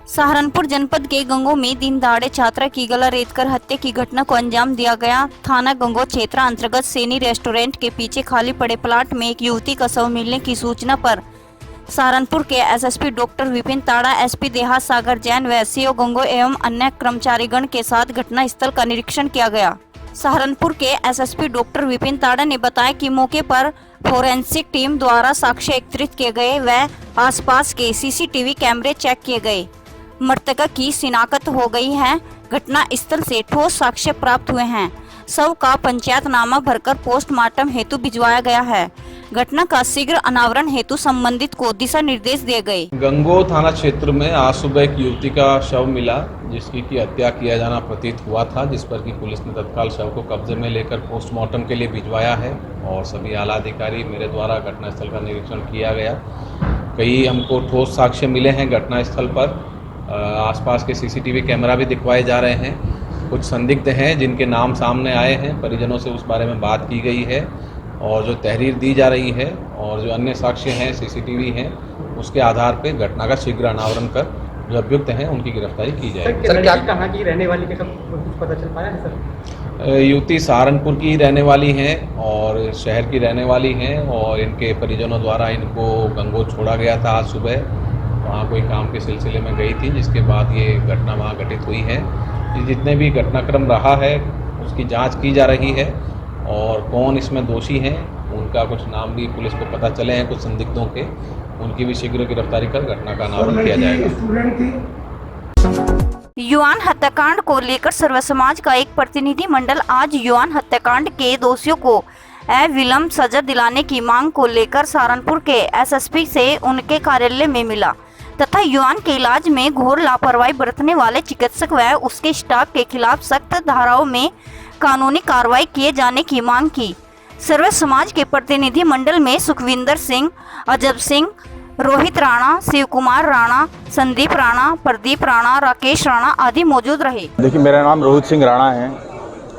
सहारनपुर जनपद के गंगो में दिन दहाड़े छात्रा की गला रेतकर हत्या की घटना को अंजाम दिया गया। थाना गंगो क्षेत्र अंतर्गत सैनी रेस्टोरेंट के पीछे खाली पड़े प्लाट में एक युवती का शव मिलने की सूचना पर सहारनपुर के एसएसपी डॉक्टर विपिन ताड़ा, एसपी देहात सागर जैन व सीओ गंगो एवं अन्य कर्मचारीगण के साथ घटना स्थल का निरीक्षण किया गया। सहारनपुर के एसएसपी डॉक्टर विपिन ताड़ा ने बताया कि मौके पर फोरेंसिक टीम द्वारा साक्ष्य एकत्रित किए गए व आसपास के सीसीटीवी कैमरे चेक किए गए। मृतका की शिनाख्त हो गई है। घटना स्थल से ठोस साक्ष्य प्राप्त हुए हैं। शव का पंचायतनामा भरकर पोस्टमार्टम हेतु भिजवाया गया है। घटना का शीघ्र अनावरण हेतु संबंधित को दिशा निर्देश दिए गए। गंगो थाना क्षेत्र में आज सुबह एक युवती का शव मिला, जिसकी की हत्या किया जाना प्रतीत हुआ था, जिस पर कि पुलिस ने तत्काल शव को कब्जे में लेकर पोस्टमार्टम के लिए भिजवाया है और सभी आला अधिकारी मेरे द्वारा घटनास्थल का निरीक्षण किया गया। कई हमको ठोस साक्ष्य मिले हैं घटनास्थल पर। आसपास के सीसीटीवी कैमरा भी दिखवाए जा रहे हैं। कुछ संदिग्ध हैं जिनके नाम सामने आए हैं। परिजनों से उस बारे में बात की गई है और जो तहरीर दी जा रही है और जो अन्य साक्ष्य हैं, सीसीटीवी हैं, उसके आधार पर घटना का शीघ्र अनावरण कर जो अभियुक्त हैं उनकी गिरफ्तारी की जाएगी। सर, क्या कहाँ की रहने वाली के कुछ पता चल पाया है सर? युवती सहारनपुर की रहने वाली हैं और शहर की रहने वाली हैं और इनके परिजनों द्वारा इनको गंगो छोड़ा गया था आज सुबह। वहाँ कोई काम के सिलसिले में गई थी, जिसके बाद ये घटना वहाँ घटित हुई है। जितने भी घटनाक्रम रहा है उसकी जांच की जा रही है और कौन इसमें दोषी हैं उनका कुछ नाम भी पुलिस को पता चले हैं, कुछ संदिग्धों के, उनकी भी शीघ्र गिरफ्तारी कर घटना का अनावरण किया जाएगा। युवान हत्याकांड को लेकर सर्व समाज का एक प्रतिनिधि मंडल आज युवान हत्याकांड के दोषियों को अविलंब सजा दिलाने की मांग को लेकर सहारनपुर के एसएसपी से उनके कार्यालय में मिला तथा युवान के इलाज में घोर लापरवाही बरतने वाले चिकित्सक व उसके स्टाफ के खिलाफ सख्त धाराओं में कानूनी कार्रवाई किए जाने की मांग की। सर्व समाज के प्रतिनिधि मंडल में सुखविंदर सिंह, अजब सिंह, रोहित राणा, शिव कुमार राणा, संदीप राणा, प्रदीप राणा, राकेश राणा आदि मौजूद रहे। देखिए, मेरा नाम रोहित सिंह राणा है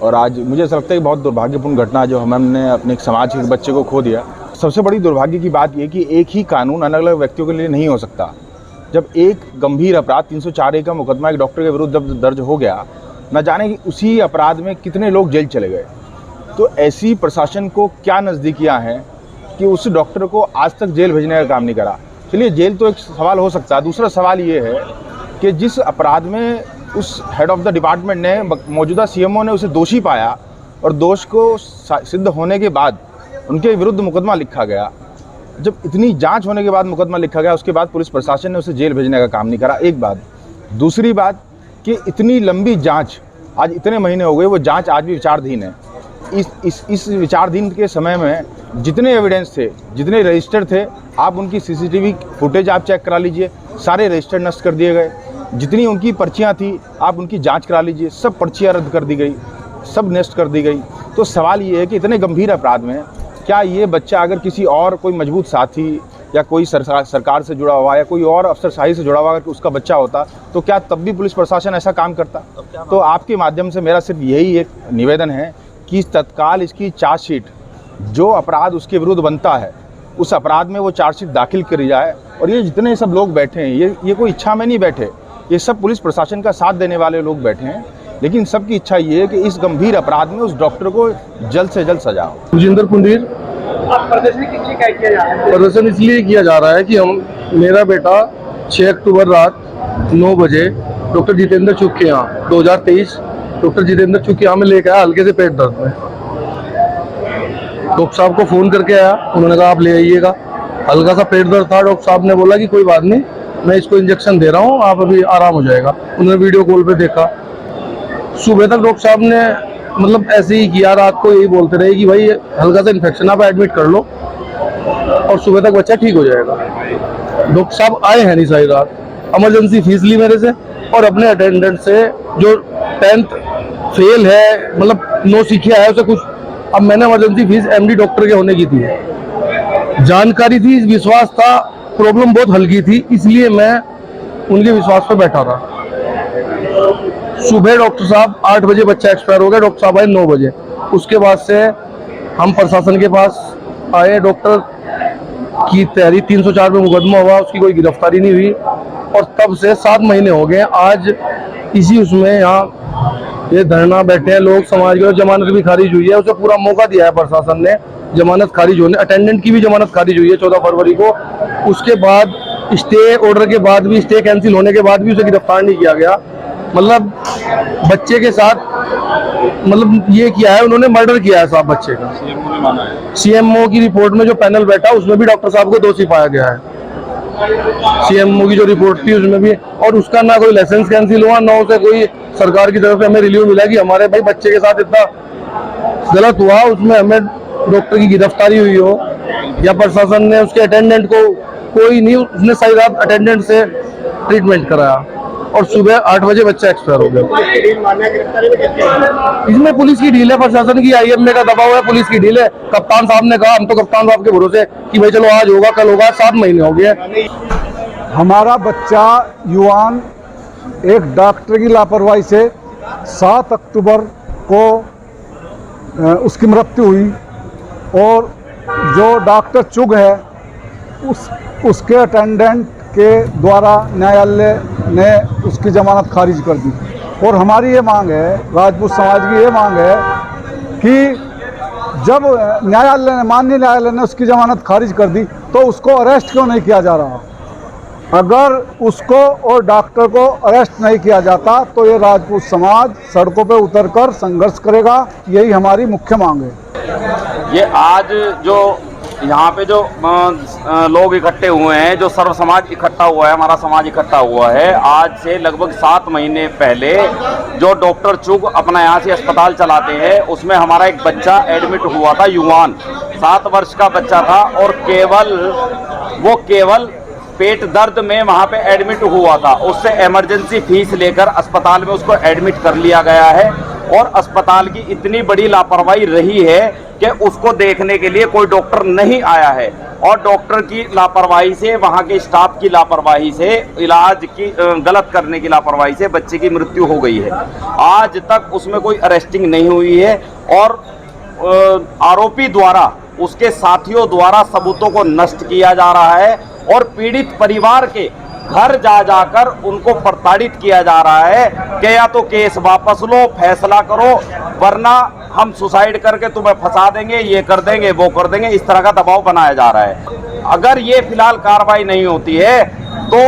और आज मुझे ऐसा लगता है कि बहुत दुर्भाग्यपूर्ण घटना जो हमने अपने एक समाज के बच्चे को खो दिया। सबसे बड़ी दुर्भाग्य की बात यह कि एक ही कानून अलग अलग व्यक्तियों के लिए नहीं हो सकता। जब एक गंभीर अपराध 304A का मुकदमा एक डॉक्टर के विरुद्ध जब दर्ज हो गया, न जाने कि उसी अपराध में कितने लोग जेल चले गए। तो ऐसी प्रशासन को क्या नज़दीकियाँ हैं कि उस डॉक्टर को आज तक जेल भेजने का काम नहीं करा। चलिए, जेल तो एक सवाल हो सकता है। दूसरा सवाल ये है कि जिस अपराध में उस हेड ऑफ द डिपार्टमेंट ने, मौजूदा सीएमओ ने उसे दोषी पाया और दोष को सिद्ध होने के बाद उनके विरुद्ध मुकदमा लिखा गया, जब इतनी जांच होने के बाद मुकदमा लिखा गया, उसके बाद पुलिस प्रशासन ने उसे जेल भेजने का काम नहीं करा। एक बात। दूसरी बात कि इतनी लंबी जांच, आज इतने महीने हो गए, वो जांच आज भी विचाराधीन है। इस विचाराधीन के समय में जितने एविडेंस थे, जितने रजिस्टर थे, आप उनकी सीसीटीवी फुटेज आप चेक करा लीजिए, सारे रजिस्टर नष्ट कर दिए गए। जितनी उनकी पर्चियाँ थी आप उनकी जाँच करा लीजिए, सब पर्चियाँ रद्द कर दी गई, सब नष्ट कर दी गई। तो सवाल ये है कि इतने गंभीर अपराध में क्या ये बच्चा अगर किसी और कोई मजबूत साथी या कोई सरकार से जुड़ा हुआ या कोई और अफसरशाही से जुड़ा हुआ अगर उसका बच्चा होता तो क्या तब भी पुलिस प्रशासन ऐसा काम करता? तो आपके माध्यम से मेरा सिर्फ यही एक निवेदन है कि तत्काल इसकी चार्जशीट, जो अपराध उसके विरुद्ध बनता है, उस अपराध में वो चार्जशीट दाखिल करी जाए। और ये जितने सब लोग बैठे हैं, ये कोई इच्छा में नहीं बैठे, ये सब पुलिस प्रशासन का साथ देने वाले लोग बैठे हैं, लेकिन सबकी इच्छा ये है कि इस गंभीर अपराध में उस डॉक्टर को जल्द से जल्द सजा हो। सुजिंदर पुंडीर। प्रदर्शन इसलिए किया जा रहा है कि मेरा बेटा 6 अक्टूबर रात 9 बजे डॉक्टर जितेंद्र चुग के यहाँ 2023 डॉक्टर जितेंद्र चुग के यहाँ में लेकर आया हल्के से पेट दर्द में। डॉक्टर साहब को फोन करके आया, उन्होंने कहा आप ले आइएगा। हल्का सा पेट दर्द था, डॉक्टर साहब ने बोला कि कोई बात नहीं, मैं इसको इंजेक्शन दे रहा हूँ, आप अभी आराम हो जाएगा। उन्होंने वीडियो कॉल पे देखा। सुबह तक डॉक्टर साहब ने मतलब ऐसे ही किया, रात को यही बोलते रहे कि भाई हल्का सा इन्फेक्शन, आप एडमिट कर लो और सुबह तक बच्चा ठीक हो जाएगा। डॉक्टर साहब आए हैं नहीं सारी रात, इमरजेंसी फीस ली मेरे से और अपने अटेंडेंट से जो 10th फेल है, मतलब 9 सीखिया है उसे कुछ। अब मैंने इमरजेंसी फीस एमडी डॉक्टर के होने की थी, जानकारी थी, विश्वास था, प्रॉब्लम बहुत हल्की थी, इसलिए मैं उनके विश्वास पर बैठा था। सुबह डॉक्टर साहब 8 बजे बच्चा एक्सपायर हो गया, डॉक्टर साहब आए 9 बजे। उसके बाद से हम प्रशासन के पास, आए, डॉक्टर की तहरीर 304 में मुकदमा हुआ, उसकी कोई गिरफ्तारी नहीं हुई और तब से 7 महीने हो गए। आज इसी उसमें यहाँ ये धरना बैठे हैं लोग समाज के। जमानत भी खारिज हुई है, उसे पूरा मौका दिया है प्रशासन ने जमानत खारिज होने, अटेंडेंट की भी जमानत खारिज हुई है 14 फरवरी को। उसके बाद स्टे ऑर्डर के बाद भी, स्टे कैंसिल होने के बाद भी उसे गिरफ्तार नहीं किया गया। मतलब बच्चे के साथ मतलब ये किया है, उन्होंने मर्डर किया है साहब बच्चे का। सीएमओ की रिपोर्ट में जो पैनल बैठा उसमें भी डॉक्टर साहब को दोषी पाया गया है। सीएमओ की जो रिपोर्ट थी उसमें भी, और उसका ना कोई लाइसेंस कैंसिल हुआ, ना उसे कोई सरकार की तरफ से हमें रिव्यू मिला कि हमारे भाई बच्चे के साथ इतना गलत हुआ, उसमें हमें डॉक्टर की गिरफ्तारी हुई हो या प्रशासन ने उसके अटेंडेंट को, कोई नहीं, उसने सारी रात अटेंडेंट से ट्रीटमेंट कराया और सुबह 8 बजे बच्चा एक्सपायर हो गया। इसमें पुलिस की ढील है, प्रशासन की, आईएमए का दबाव है, पुलिस की ढील है। कप्तान साहब ने कहा, हम तो कप्तान साहब के भरोसे कि भाई चलो आज होगा कल होगा, 7 महीने हो गए। हमारा बच्चा युवान एक डॉक्टर की लापरवाही से 7 अक्टूबर को उसकी मृत्यु हुई और जो डॉक्टर चुग है उसके अटेंडेंट के द्वारा न्यायालय ने उसकी जमानत खारिज कर दी। और हमारी ये मांग है, राजपूत समाज की ये मांग है कि जब माननीय न्यायालय ने उसकी जमानत खारिज कर दी तो उसको अरेस्ट क्यों नहीं किया जा रहा। अगर उसको और डॉक्टर को अरेस्ट नहीं किया जाता तो ये राजपूत समाज सड़कों पे उतरकर संघर्ष करेगा। यही हमारी मुख्य मांग है। ये आज जो यहाँ पे जो लोग इकट्ठे हुए हैं, जो सर्व समाज इकट्ठा हुआ है, हमारा समाज इकट्ठा हुआ है, आज से लगभग 7 महीने पहले जो डॉक्टर चुग अपना यहाँ से अस्पताल चलाते हैं उसमें हमारा एक बच्चा एडमिट हुआ था, युवान 7 वर्ष का बच्चा था और केवल पेट दर्द में वहाँ पे एडमिट हुआ था। उससे इमरजेंसी फीस लेकर अस्पताल में उसको एडमिट कर लिया गया है और अस्पताल की इतनी बड़ी लापरवाही रही है कि उसको देखने के लिए कोई डॉक्टर नहीं आया है और डॉक्टर की लापरवाही से, वहाँ के स्टाफ की लापरवाही से, इलाज की गलत करने की लापरवाही से बच्चे की मृत्यु हो गई है। आज तक उसमें कोई अरेस्टिंग नहीं हुई है और आरोपी द्वारा, उसके साथियों द्वारा सबूतों को नष्ट किया जा रहा है और पीड़ित परिवार के घर जा जाकर उनको प्रताड़ित किया जा रहा है कि या तो केस वापस लो, फैसला करो, वरना हम सुसाइड करके तुम्हें फंसा देंगे, ये कर देंगे, वो कर देंगे। इस तरह का दबाव बनाया जा रहा है। अगर ये फिलहाल कार्रवाई नहीं होती है तो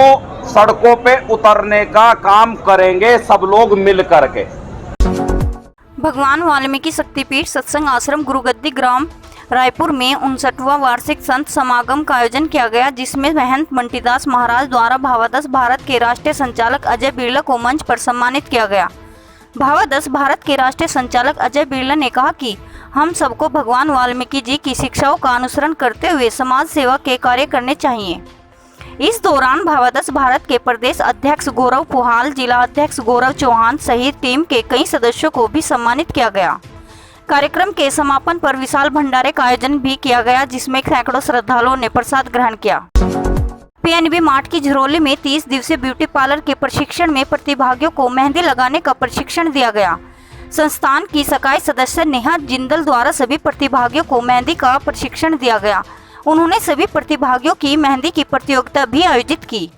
सड़कों पे उतरने का काम करेंगे सब लोग मिल करके। भगवान वाल्मीकि शक्तिपीठ सत्संग आश्रम गुरुगद्दी ग्राम रायपुर में 59वां वार्षिक संत समागम का आयोजन किया गया, जिसमें महंत बंटीदास महाराज द्वारा भावादश भारत के राष्ट्रीय संचालक अजय बिरला को मंच पर सम्मानित किया गया। भावादश भारत के राष्ट्रीय संचालक अजय बिरला ने कहा कि हम सबको भगवान वाल्मीकि जी की शिक्षाओं का अनुसरण करते हुए समाज सेवा के कार्य करने चाहिए। इस दौरान भावादश भारत के प्रदेश अध्यक्ष गौरव पुहाल, जिला अध्यक्ष गौरव चौहान सहित टीम के कई सदस्यों को भी सम्मानित किया गया। कार्यक्रम के समापन पर विशाल भंडारे का आयोजन भी किया गया, जिसमें सैकड़ों श्रद्धालुओं ने प्रसाद ग्रहण किया। पीएनबी मार्ट की झरोली में 30 दिवसीय ब्यूटी पार्लर के प्रशिक्षण में प्रतिभागियों को मेहंदी लगाने का प्रशिक्षण दिया गया। संस्थान की सकाई सदस्य नेहा जिंदल द्वारा सभी प्रतिभागियों को मेहंदी का प्रशिक्षण दिया गया। उन्होंने सभी प्रतिभागियों की मेहंदी की प्रतियोगिता भी आयोजित की।